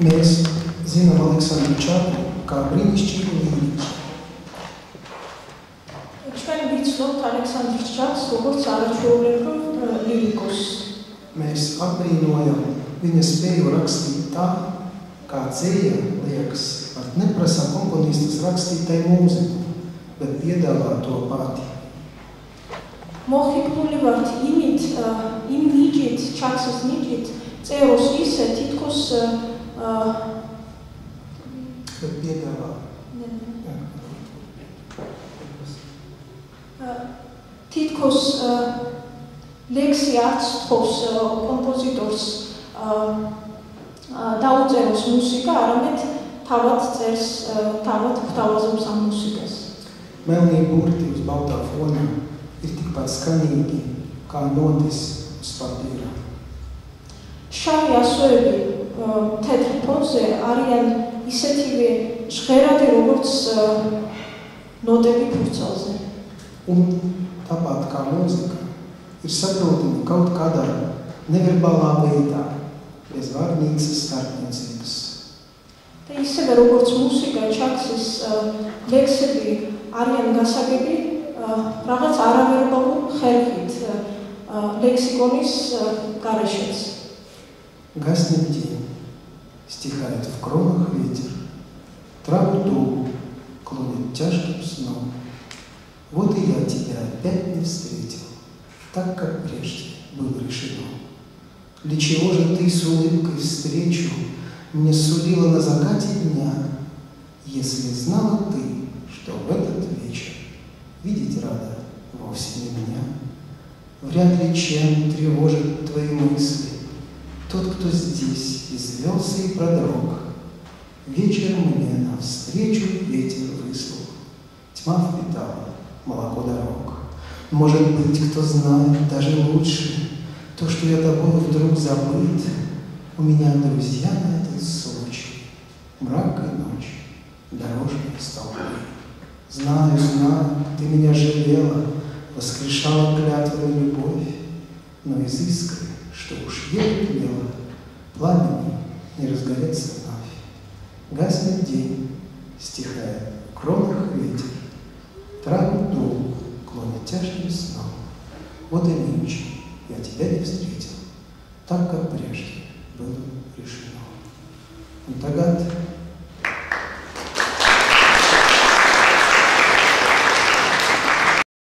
Mēs zinām Aleksandru Čaku kā brīnišķīgu vīriešu. ჩვენ ვიცნობთ ალექსანდრ ჩაკს როგორც არაჩვეულებრივ ლირიკოს. Mēs apbrīnojam viņa spēju rakstīt tā, kā dzēja, liekas, pat neprasa komponistas rakstītai mūziku, bet piedāvā to pati. მოხიბლული ვართ იმ ნიჭით, ჩაქსის ნიჭით, წეროს ისე თითქოს bet piedāvā. თითქოს ლექსი არც თხოვს კომპოზიტორს დაუწეროს მუსიკა, არამედ თავად წერს, თავად გვთავაზობს ამ მუსიკას. Melnie burti uz baltā fonā ir tikpat skanīgi kā notis uz papīra. შავი ასოები თეთრ ფონზე არიან ისეთივე ჟღერადი, როგორც ნოტები ფურცელზე. Un tāpat kā mūzika ir saprotama kaut kādā neverbālā veidā, bez vārnīcas starpniecības. და ისევე როგორც მუსიკა, ჩაქსის ლექსები არიან გასაგები რაღაც არავერბალურ ხერხით ლექსიკონის გარეშეც. Гаснет день, стихает в кронах ветер, траву дугу клонит тяжким сном. Вот и я тебя опять не встретил, так, как прежде было решено. Для чего же ты с улыбкой встречу мне сулила на закате дня, если знала ты, что в этот вечер видеть рада вовсе не меня? Вряд ли чем тревожит твои мысли тот, кто здесь извелся и продрог. Вечером мне навстречу ветер выслал, тьма впитала молоко дорог. Может быть, кто знает даже лучше то, что я тобой вдруг забыт. У меня друзья на этот случай, мрак и ночь, дорожные столбы. Знаю, ты меня жалела, воскрешала клятвою любовь, но из искры, что уж еле тлела, пламени не разгореться вновь. Гаснет день, стихает в кронах ветер, траву дугу клонит тяжким сном. Вот и нынче я тебя не встретил, так, как прежде было решено. Un tagad